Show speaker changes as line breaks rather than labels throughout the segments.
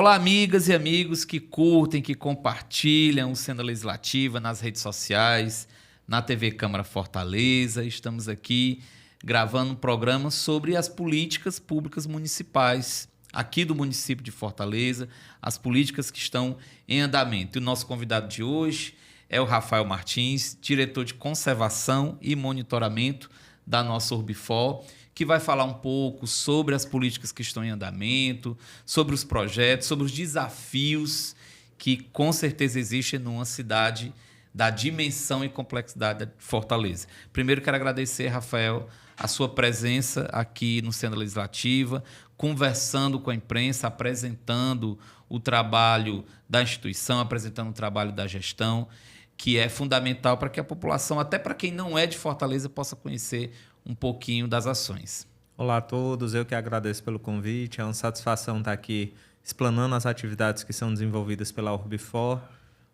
Olá, amigas e amigos que curtem, que compartilham o Cena Legislativa nas redes sociais, na TV Câmara Fortaleza. Estamos aqui gravando um programa sobre as políticas públicas municipais aqui do município de Fortaleza, as políticas que estão em andamento. E o nosso convidado de hoje é o Rafael Martins, diretor de conservação e monitoramento da nossa Urbifor, que vai falar um pouco sobre as políticas que estão em andamento, sobre os projetos, sobre os desafios que com certeza existem numa cidade da dimensão e complexidade de Fortaleza. Primeiro, quero agradecer, Rafael, a sua presença aqui no Cena Legislativa, conversando com a imprensa, apresentando o trabalho da instituição, apresentando o trabalho da gestão, que é fundamental para que a população, até para quem não é de Fortaleza, possa conhecer um pouquinho das ações.
Olá a todos, eu que agradeço pelo convite. É uma satisfação estar aqui explanando as atividades que são desenvolvidas pela Urbifor,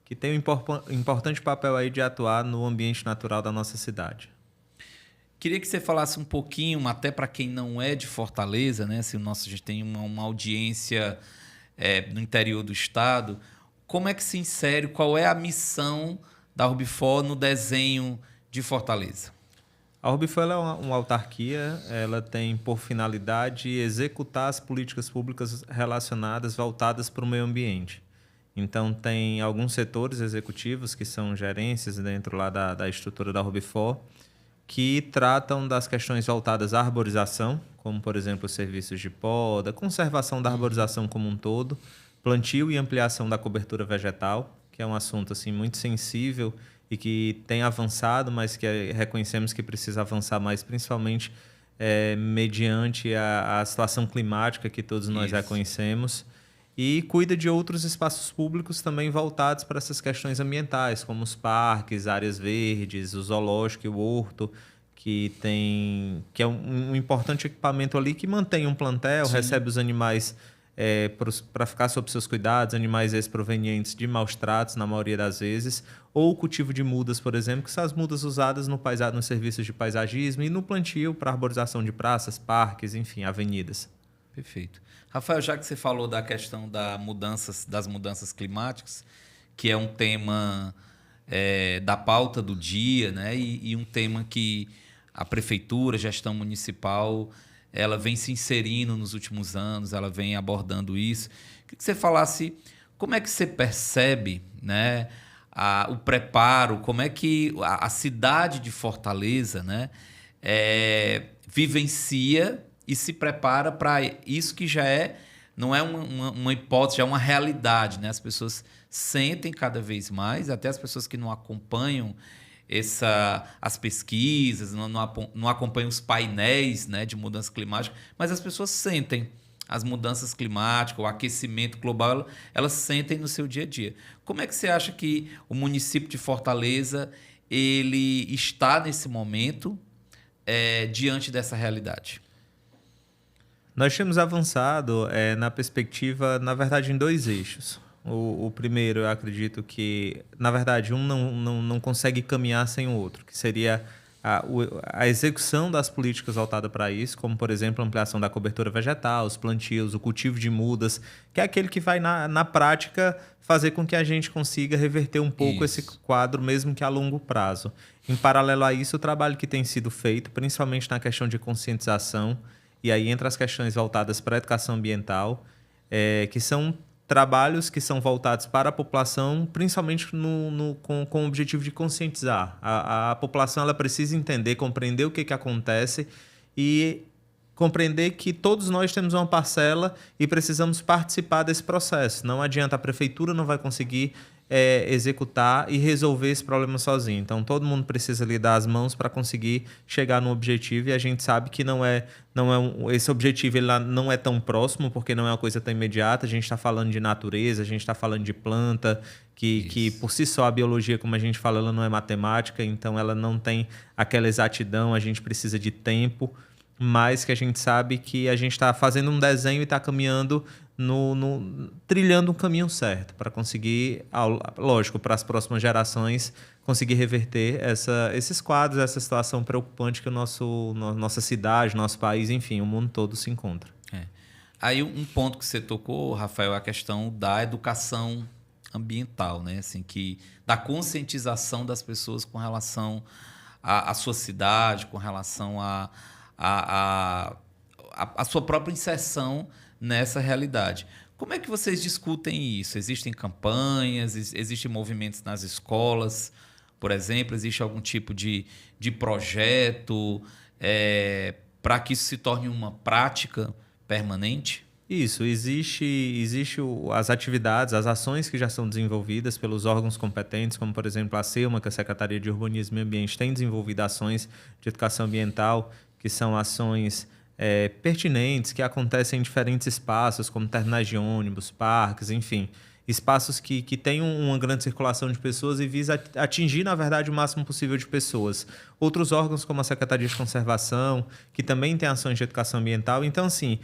que tem um importante papel aí de atuar no ambiente natural da nossa cidade.
Queria que você falasse um pouquinho, até para quem não é de Fortaleza, né? Se a gente tem uma audiência no interior do estado, como é que se insere, qual é a missão da Urbifor no desenho de Fortaleza?
A Urbifor é uma autarquia, ela tem por finalidade executar as políticas públicas relacionadas, voltadas para o meio ambiente. Então, tem alguns setores executivos, que são gerências dentro lá da estrutura da Urbifor, que tratam das questões voltadas à arborização, como, por exemplo, os serviços de poda, conservação da arborização como um todo, plantio e ampliação da cobertura vegetal, que é um assunto assim, muito sensível e que tem avançado, mas que reconhecemos que precisa avançar mais, principalmente mediante a situação climática que todos nós reconhecemos. E cuida de outros espaços públicos também voltados para essas questões ambientais, como os parques, áreas verdes, o zoológico e o horto, que é um importante equipamento ali que mantém um plantel, sim, recebe os animais para ficar sob seus cuidados, animais provenientes de maus tratos, na maioria das vezes, ou o cultivo de mudas, por exemplo, que são as mudas usadas nos serviços de paisagismo e no plantio para arborização de praças, parques, enfim, avenidas.
Perfeito. Rafael, já que você falou da questão das mudanças climáticas, que é um tema da pauta do dia, né? E um tema que a prefeitura, a gestão municipal, ela vem se inserindo nos últimos anos, ela vem abordando isso. Queria que você falasse como é que você percebe, né, o preparo, como é que a cidade de Fortaleza, né, vivencia e se prepara para isso que já não é uma hipótese, já é uma realidade, né? As pessoas sentem cada vez mais, até as pessoas que não acompanham as pesquisas, não acompanham os painéis, né, de mudança climática, mas as pessoas sentem as mudanças climáticas, o aquecimento global, elas sentem no seu dia a dia. Como é que você acha que o município de Fortaleza ele está nesse momento diante dessa realidade?
Nós temos avançado na perspectiva, na verdade, em dois eixos. O primeiro, eu acredito que, na verdade, um não consegue caminhar sem o outro, que seria a execução das políticas voltadas para isso, como, por exemplo, a ampliação da cobertura vegetal, os plantios, o cultivo de mudas, que é aquele que vai, na prática, fazer com que a gente consiga reverter um pouco esse quadro, mesmo que a longo prazo. Em paralelo a isso, o trabalho que tem sido feito, principalmente na questão de conscientização, e aí entra as questões voltadas para a educação ambiental, que são trabalhos que são voltados para a população, principalmente com o objetivo de conscientizar. A população ela precisa entender, compreender o que acontece e compreender que todos nós temos uma parcela e precisamos participar desse processo. Não adianta, a prefeitura não vai conseguir executar e resolver esse problema sozinho. Então, todo mundo precisa lhe dar as mãos para conseguir chegar no objetivo, e a gente sabe que esse objetivo ele não é tão próximo, porque não é uma coisa tão imediata. A gente está falando de natureza, a gente está falando de planta, que por si só a biologia, como a gente fala, ela não é matemática, então ela não tem aquela exatidão, a gente precisa de tempo, mas que a gente sabe que a gente está fazendo um desenho e está caminhando trilhando um caminho certo para conseguir, lógico, para as próximas gerações conseguir reverter esses quadros, essa situação preocupante que nossa cidade, nosso país, enfim, o mundo todo se encontra.
Aí um ponto que você tocou, Rafael, é a questão da educação ambiental, né? Assim, da conscientização das pessoas com relação à sua cidade, com relação à sua própria inserção nessa realidade. Como é que vocês discutem isso? Existem campanhas, existem movimentos nas escolas, por exemplo? Existe algum tipo de projeto para que isso se torne uma prática permanente?
Isso, existe as atividades, as ações que já são desenvolvidas pelos órgãos competentes, como, por exemplo, a SEUMA, que é a Secretaria de Urbanismo e Ambiente, tem desenvolvido ações de educação ambiental, que são ações pertinentes, que acontecem em diferentes espaços, como terminais de ônibus, parques, enfim, espaços que têm uma grande circulação de pessoas e visa atingir, na verdade, o máximo possível de pessoas. Outros órgãos, como a Secretaria de Conservação, que também tem ações de educação ambiental. Então, assim,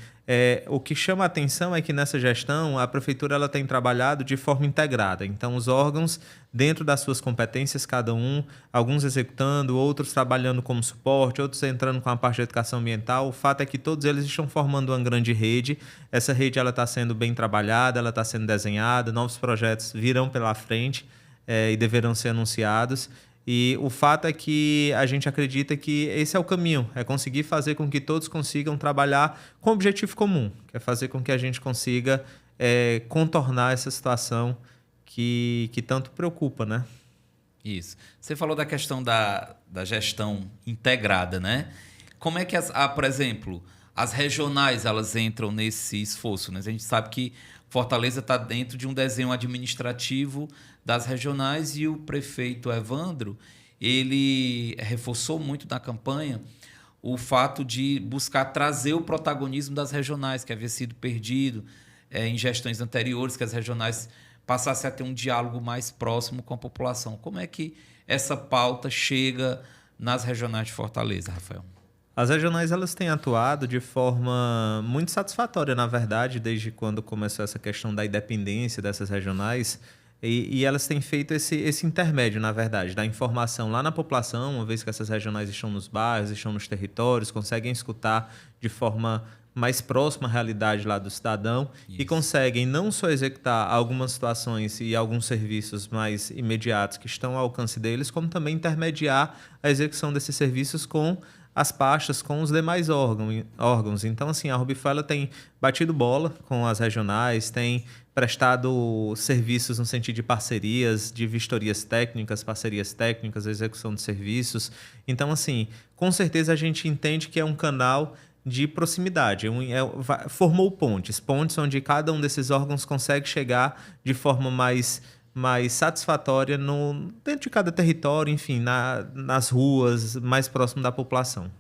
o que chama a atenção é que nessa gestão a Prefeitura ela tem trabalhado de forma integrada. Então, os órgãos, dentro das suas competências, cada um, alguns executando, outros trabalhando como suporte, outros entrando com a parte de educação ambiental. O fato é que todos eles estão formando uma grande rede. Essa rede está sendo bem trabalhada, ela está sendo desenhada, novos projetos virão pela frente e deverão ser anunciados. E o fato é que a gente acredita que esse é o caminho, é conseguir fazer com que todos consigam trabalhar com um objetivo comum, que é fazer com que a gente consiga contornar essa situação que tanto preocupa, né?
Isso. Você falou da questão da gestão integrada, né? Como é que, por exemplo, as regionais elas entram nesse esforço, né? A gente sabe que Fortaleza está dentro de um desenho administrativo das regionais e o prefeito Evandro, ele reforçou muito na campanha o fato de buscar trazer o protagonismo das regionais, que havia sido perdido em gestões anteriores, que as regionais passassem a ter um diálogo mais próximo com a população. Como é que essa pauta chega nas regionais de Fortaleza, Rafael?
As regionais elas têm atuado de forma muito satisfatória, na verdade, desde quando começou essa questão da independência dessas regionais. E elas têm feito esse intermédio, na verdade, da informação lá na população, uma vez que essas regionais estão nos bairros, estão nos territórios, conseguem escutar de forma mais próxima à realidade lá do cidadão. Isso. E conseguem não só executar algumas situações e alguns serviços mais imediatos que estão ao alcance deles, como também intermediar a execução desses serviços com as pastas, com os demais órgãos. Então, assim, a Rubify tem batido bola com as regionais, tem prestado serviços no sentido de parcerias, de vistorias técnicas, parcerias técnicas, execução de serviços. Então, assim, com certeza a gente entende que é um canal de proximidade. Formou pontes onde cada um desses órgãos consegue chegar de forma mais satisfatória dentro de cada território, enfim, nas ruas, mais próximo da população.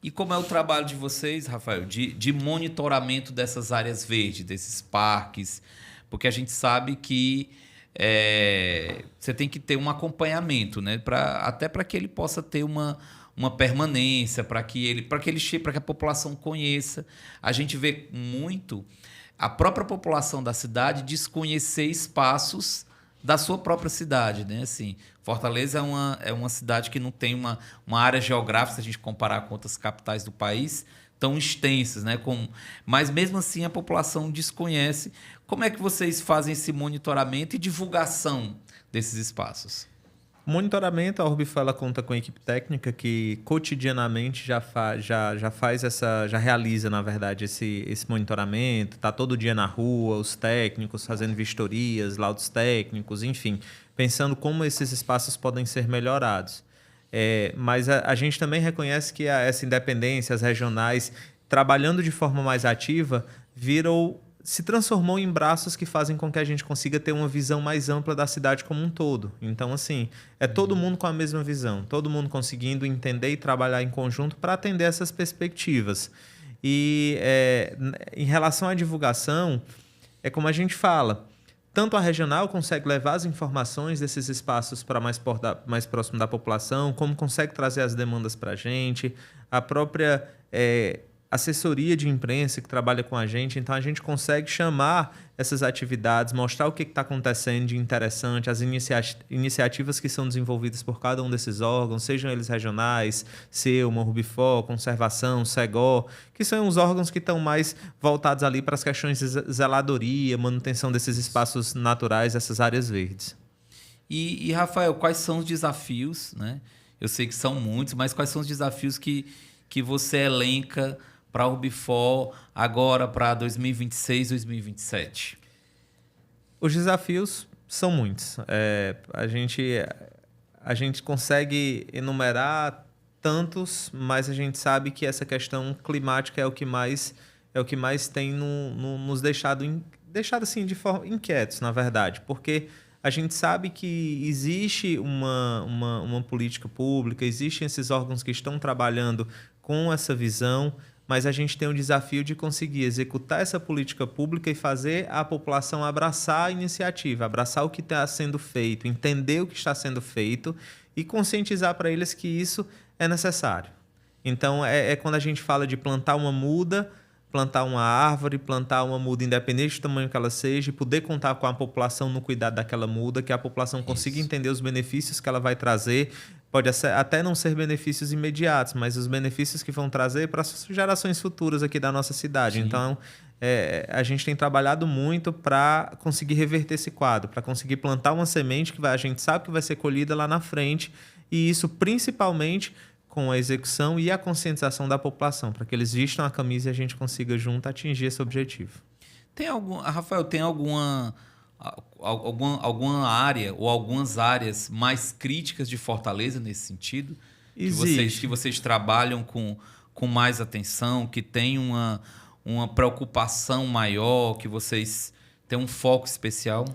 E como é o trabalho de vocês, Rafael, de monitoramento dessas áreas verdes, desses parques? Porque a gente sabe que você tem que ter um acompanhamento, né? Até para que ele possa ter uma permanência, para que a população conheça. A gente vê muito a própria população da cidade desconhecer espaços da sua própria cidade, né? Assim, Fortaleza é uma cidade que não tem uma área geográfica, se a gente comparar com outras capitais do país, tão extensas, né? Mas mesmo assim a população desconhece. Como é que vocês fazem esse monitoramento e divulgação desses espaços?
Monitoramento, a Urbify conta com a equipe técnica que cotidianamente já realiza, na verdade, esse monitoramento, está todo dia na rua, os técnicos fazendo vistorias, laudos técnicos, enfim, pensando como esses espaços podem ser melhorados. Mas a gente também reconhece que essa independência, as regionais, trabalhando de forma mais ativa, se transformou em braços que fazem com que a gente consiga ter uma visão mais ampla da cidade como um todo. Então, assim, todo mundo com a mesma visão, todo mundo conseguindo entender e trabalhar em conjunto para atender essas perspectivas. E em relação à divulgação, é como a gente fala, tanto a regional consegue levar as informações desses espaços para mais próximo da população, como consegue trazer as demandas para a gente, a própria assessoria de imprensa que trabalha com a gente, então a gente consegue chamar essas atividades, mostrar o que está acontecendo de interessante, as iniciativas que são desenvolvidas por cada um desses órgãos, sejam eles regionais, SEUMA, Rubifor, Conservação, SEGO, que são os órgãos que estão mais voltados ali para as questões de zeladoria, manutenção desses espaços naturais, dessas áreas verdes.
E, Rafael, quais são os desafios, né? Eu sei que são muitos, mas quais são os desafios que você elenca para a Rubifor agora para 2026, 2027?
Os desafios são muitos. A gente consegue enumerar tantos, mas a gente sabe que essa questão climática é o que mais tem nos deixado assim de forma inquietos, na verdade, porque a gente sabe que existe uma política pública, existem esses órgãos que estão trabalhando com essa visão, mas a gente tem o desafio de conseguir executar essa política pública e fazer a população abraçar a iniciativa, abraçar o que está sendo feito, entender o que está sendo feito e conscientizar para eles que isso é necessário. Então, é quando a gente fala de plantar uma muda, plantar uma árvore, plantar uma muda independente do tamanho que ela seja, e poder contar com a população no cuidado daquela muda, que a população consiga entender os benefícios que ela vai trazer. Pode até não ser benefícios imediatos, mas os benefícios que vão trazer para as gerações futuras aqui da nossa cidade. Sim. Então, a gente tem trabalhado muito para conseguir reverter esse quadro, para conseguir plantar uma semente que a gente sabe que vai ser colhida lá na frente, e isso principalmente com a execução e a conscientização da população, para que eles vistam a camisa e a gente consiga junto atingir esse objetivo.
Rafael, tem alguma área ou algumas áreas mais críticas de Fortaleza nesse sentido?
Existe.
Que vocês trabalham com mais atenção, que tem uma preocupação maior, que vocês têm um foco especial?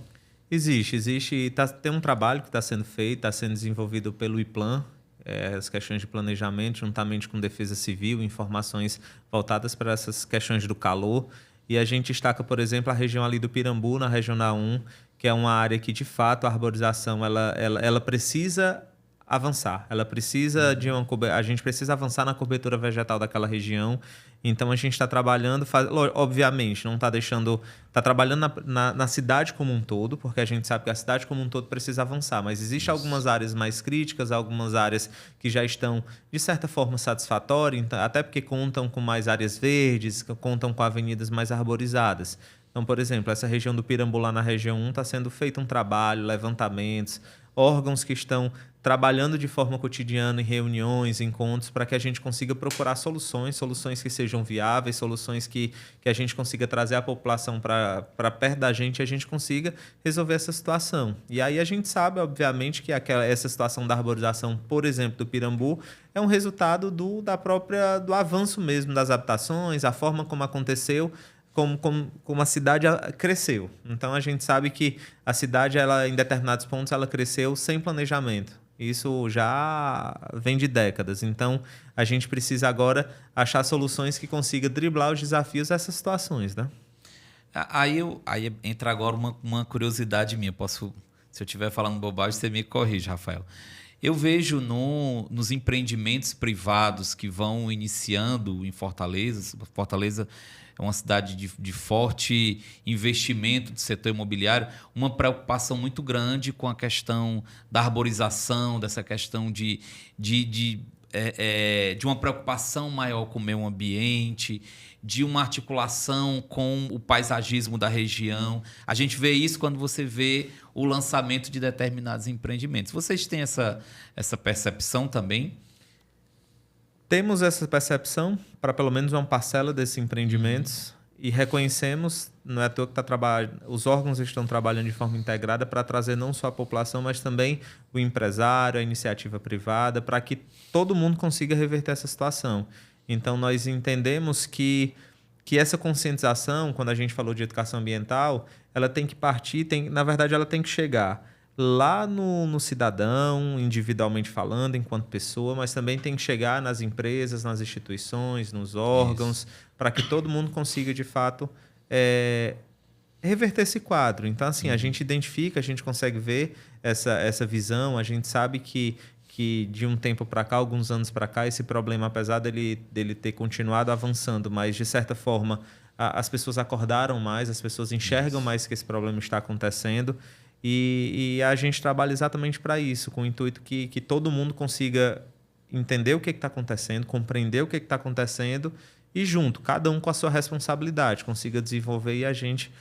Existe. Tem um trabalho que está sendo feito, está sendo desenvolvido pelo IPLAN, as questões de planejamento, juntamente com defesa civil, informações voltadas para essas questões do calor. E a gente destaca, por exemplo, a região ali do Pirambu, na Regional 1, que é uma área que, de fato, a arborização ela precisa avançar. Ela precisa a gente precisa avançar na cobertura vegetal daquela região. Então, a gente está trabalhando, obviamente, não está deixando... Está trabalhando na cidade como um todo, porque a gente sabe que a cidade como um todo precisa avançar. Mas existem algumas áreas mais críticas, algumas áreas que já estão, de certa forma, satisfatórias, até porque contam com mais áreas verdes, contam com avenidas mais arborizadas. Então, por exemplo, essa região do Pirambu, lá na região 1, está sendo feito um trabalho, levantamentos, órgãos que estão trabalhando de forma cotidiana em reuniões, encontros, para que a gente consiga procurar soluções que sejam viáveis, soluções que a gente consiga trazer a população para perto da gente e a gente consiga resolver essa situação. E aí a gente sabe, obviamente, que essa situação da arborização, por exemplo, do Pirambu, é um resultado do avanço mesmo das habitações, a forma como aconteceu, como a cidade cresceu. Então, a gente sabe que a cidade, em determinados pontos, ela cresceu sem planejamento. Isso já vem de décadas. Então, a gente precisa agora achar soluções que consigam driblar os desafios dessas situações, né?
Aí entra agora uma curiosidade minha. Se eu estiver falando bobagem, você me corrige, Rafael. Eu vejo nos empreendimentos privados que vão iniciando em Fortaleza. Fortaleza é uma cidade de forte investimento do setor imobiliário, uma preocupação muito grande com a questão da arborização, dessa questão de uma preocupação maior com o meio ambiente, de uma articulação com o paisagismo da região. A gente vê isso quando você vê o lançamento de determinados empreendimentos. Vocês têm essa percepção também?
Temos essa percepção para pelo menos uma parcela desses empreendimentos e reconhecemos, não é à toa que os órgãos estão trabalhando de forma integrada para trazer não só a população, mas também o empresário, a iniciativa privada, para que todo mundo consiga reverter essa situação. Então, nós entendemos que essa conscientização, quando a gente falou de educação ambiental, ela tem que partir, na verdade, ela tem que chegar lá no cidadão, individualmente falando, enquanto pessoa, mas também tem que chegar nas empresas, nas instituições, nos órgãos, para que todo mundo consiga, de fato, reverter esse quadro. Então, assim, a gente identifica, a gente consegue ver essa visão, a gente sabe que que de um tempo para cá, alguns anos para cá, esse problema, apesar dele ter continuado avançando, mas de certa forma as pessoas acordaram mais, as pessoas enxergam mais que esse problema está acontecendo e a gente trabalha exatamente para isso, com o intuito que todo mundo consiga entender o que está acontecendo, compreender o que está acontecendo e junto, cada um com a sua responsabilidade, consiga desenvolver e a gente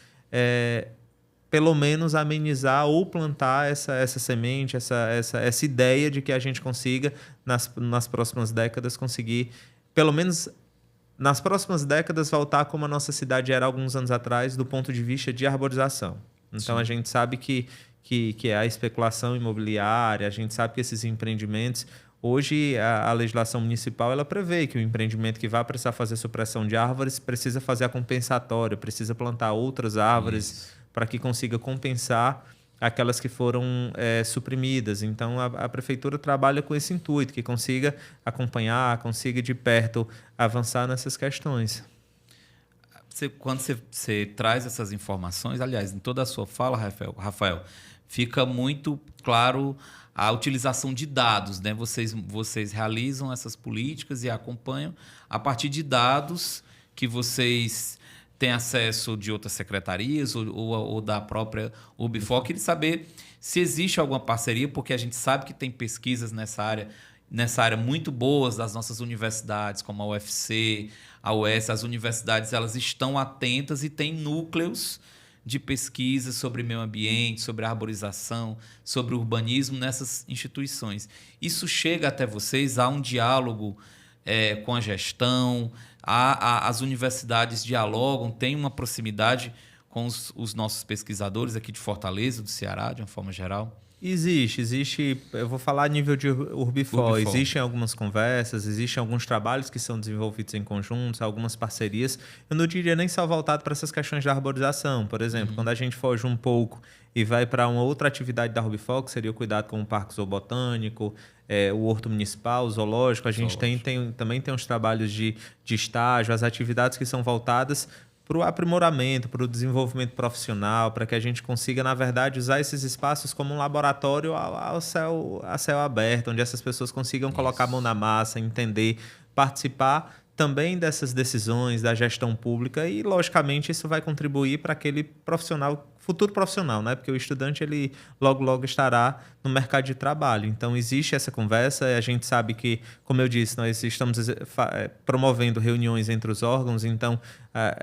pelo menos amenizar ou plantar essa semente, essa ideia de que a gente consiga, nas próximas décadas, conseguir, pelo menos nas próximas décadas, voltar como a nossa cidade era alguns anos atrás, do ponto de vista de arborização. Então, sim, a gente sabe que a especulação imobiliária, a gente sabe que esses empreendimentos... Hoje, a legislação municipal ela prevê que o empreendimento que vai precisar fazer supressão de árvores precisa fazer a compensatória, precisa plantar outras árvores para que consiga compensar aquelas que foram suprimidas. Então, a prefeitura trabalha com esse intuito, que consiga acompanhar, consiga de perto avançar nessas questões.
Quando você traz essas informações, aliás, em toda a sua fala, Rafael, fica muito claro a utilização de dados, né? Vocês realizam essas políticas e acompanham a partir de dados que vocês têm acesso de outras secretarias ou da própria Urbifor. Queria saber se existe alguma parceria, porque a gente sabe que tem pesquisas nessa área muito boas das nossas universidades, como a UFC, a UES. As universidades elas estão atentas e têm núcleos de pesquisa sobre meio ambiente, sobre arborização, sobre urbanismo nessas instituições. Isso chega até vocês? Há um diálogo com a gestão? As universidades dialogam, têm uma proximidade com os nossos pesquisadores aqui de Fortaleza, do Ceará, de uma forma geral?
Existe, eu vou falar a nível de Urbifor. Existem algumas conversas, existem alguns trabalhos que são desenvolvidos em conjuntos, algumas parcerias. Eu não diria nem só voltado para essas questões de arborização. Por exemplo, quando a gente foge um pouco e vai para uma outra atividade da Urbifor, que seria o cuidado com o Parque Zoobotânico, o Horto Municipal, o Zoológico, a gente também tem uns trabalhos de estágio, as atividades que são voltadas para o aprimoramento, para o desenvolvimento profissional, para que a gente consiga, na verdade, usar esses espaços como um laboratório a céu aberto, onde essas pessoas consigam colocar a mão na massa, entender, participar também dessas decisões da gestão pública e, logicamente, isso vai contribuir para aquele futuro profissional, né? Porque o estudante ele logo estará no mercado de trabalho. Então, existe essa conversa. A gente sabe que, como eu disse, nós estamos promovendo reuniões entre os órgãos. Então,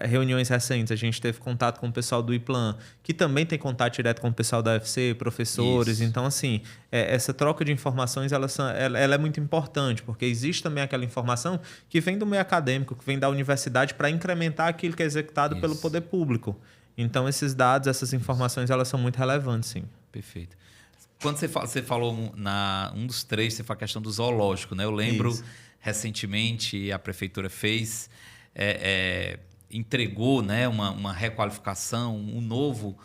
reuniões recentes, a gente teve contato com o pessoal do IPLAN, que também tem contato direto com o pessoal da UFC, professores. Isso. Então, assim, essa troca de informações ela é muito importante, porque existe também aquela informação que vem do meio acadêmico, que vem da universidade para incrementar aquilo que é executado pelo poder público. Então, esses dados, essas informações, elas são muito relevantes, sim.
Perfeito. Quando você falou um dos trechos, você falou a questão do zoológico, né? Eu lembro, recentemente, a prefeitura entregou, né, uma requalificação, um novo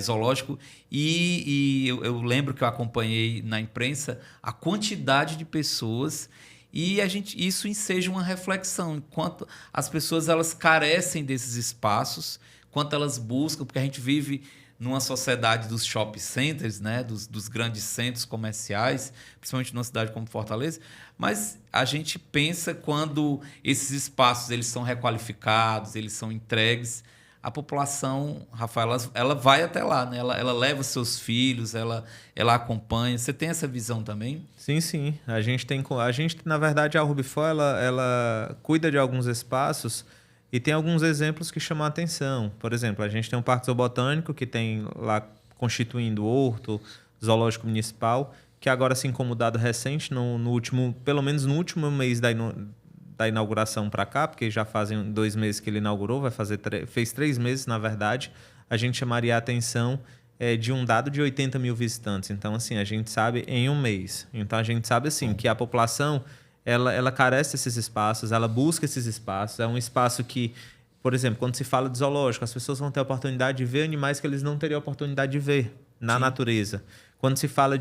zoológico. E eu lembro que eu acompanhei na imprensa a quantidade de pessoas e isso enseja uma reflexão. Enquanto as pessoas elas carecem desses espaços, quanto elas buscam, porque a gente vive numa sociedade dos shopping centers, né, dos grandes centros comerciais, principalmente numa cidade como Fortaleza, mas a gente pensa quando esses espaços eles são requalificados, eles são entregues, a população, Rafael, ela vai até lá, né? Ela leva seus filhos, ela acompanha. Você tem essa visão também?
Sim. A gente, na verdade, a Urbifor, ela cuida de alguns espaços. E tem alguns exemplos que chamam a atenção. Por exemplo, a gente tem um Parque Zoobotânico que tem lá constituindo horto, zoológico municipal, que agora, assim como dado recente, pelo menos no último mês da inauguração para cá, porque já fazem 2 meses que ele inaugurou, fez 3 meses, na verdade, a gente chamaria a atenção de um dado de 80 mil visitantes. Então, assim, a gente sabe em um mês. Então, a gente sabe, assim, que a população... Ela carece desses espaços, ela busca esses espaços. É um espaço que, por exemplo, quando se fala de zoológico, as pessoas vão ter a oportunidade de ver animais que eles não teriam a oportunidade de ver na natureza. quando se fala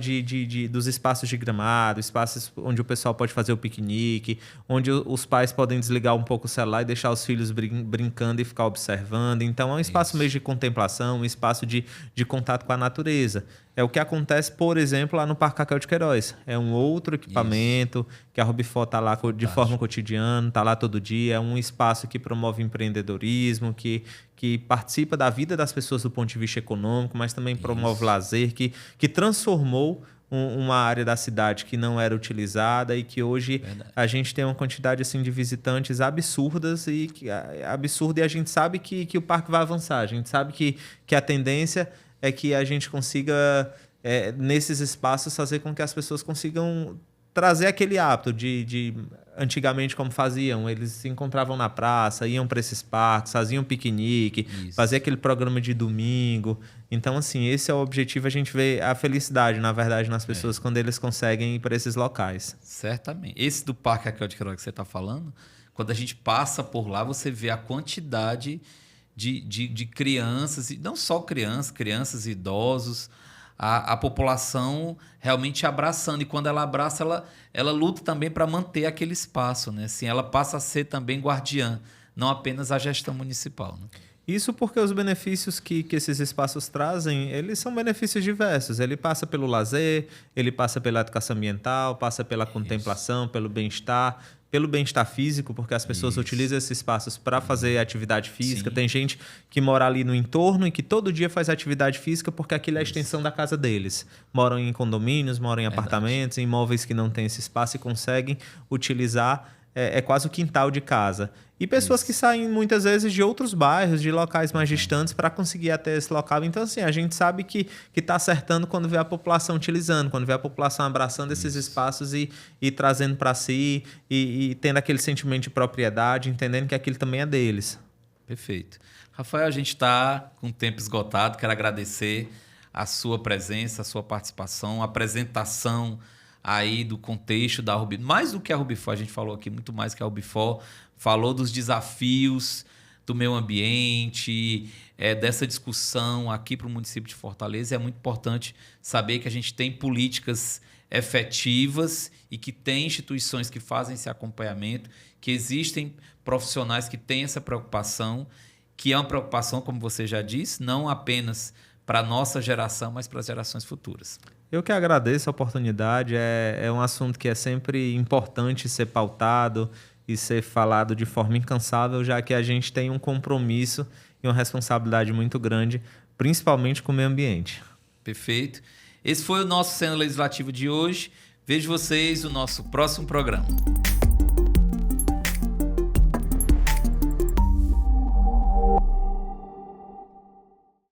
dos espaços de gramado, espaços onde o pessoal pode fazer o piquenique, onde os pais podem desligar um pouco o celular e deixar os filhos brincando e ficar observando. Então, é um espaço mesmo de contemplação, um espaço de contato com a natureza. É o que acontece, por exemplo, lá no Parque Cacau de Queiroz. É um outro equipamento que a Rubifor está lá de forma cotidiana, está lá todo dia. É um espaço que promove empreendedorismo, que participa da vida das pessoas do ponto de vista econômico, mas também promove lazer, que transformou uma área da cidade que não era utilizada e que hoje a gente tem uma quantidade assim, de visitantes absurdas absurda, e a gente sabe que o parque vai avançar. A gente sabe que a tendência é que a gente consiga, nesses espaços, fazer com que as pessoas consigam trazer aquele hábito de antigamente como faziam. Eles se encontravam na praça, iam para esses parques, faziam piquenique, faziam aquele programa de domingo. Então, assim, esse é o objetivo. A gente vê a felicidade, na verdade, nas pessoas quando eles conseguem ir para esses locais.
Certamente. Esse do Parque Cacau de Queiroz que você está falando, quando a gente passa por lá, você vê a quantidade de crianças, e não só crianças e idosos, a população realmente abraçando. E quando ela abraça, ela luta também para manter aquele espaço, né? Assim, ela passa a ser também guardiã, não apenas a gestão municipal, né?
Isso porque os benefícios que esses espaços trazem, eles são benefícios diversos. Ele passa pelo lazer, ele passa pela educação ambiental, passa pela contemplação, pelo bem-estar físico, porque as pessoas utilizam esses espaços para fazer atividade física. Sim. Tem gente que mora ali no entorno e que todo dia faz atividade física porque aquilo é a extensão da casa deles. Moram em condomínios, moram em apartamentos, em imóveis que não têm esse espaço e conseguem utilizar. É quase o quintal de casa. E pessoas que saem muitas vezes de outros bairros, de locais mais distantes para conseguir até esse local. Então, assim, a gente sabe que está acertando quando vê a população utilizando, quando vê a população abraçando esses espaços e trazendo para si e tendo aquele sentimento de propriedade, entendendo que aquilo também é deles.
Perfeito. Rafael, a gente está com o tempo esgotado. Quero agradecer a sua presença, a sua participação, a apresentação aí do contexto da Rubifor. Mais do que a Rubifor, a gente falou aqui muito mais que a Rubifor, falou dos desafios do meio ambiente, dessa discussão aqui para o município de Fortaleza. É muito importante saber que a gente tem políticas efetivas e que tem instituições que fazem esse acompanhamento, que existem profissionais que têm essa preocupação, que é uma preocupação, como você já disse, não apenas para a nossa geração, mas para as gerações futuras.
Eu que agradeço a oportunidade. É um assunto que é sempre importante ser pautado e ser falado de forma incansável, já que a gente tem um compromisso e uma responsabilidade muito grande, principalmente com o meio ambiente.
Perfeito. Esse foi o nosso Cena Legislativo de hoje. Vejo vocês no nosso próximo programa.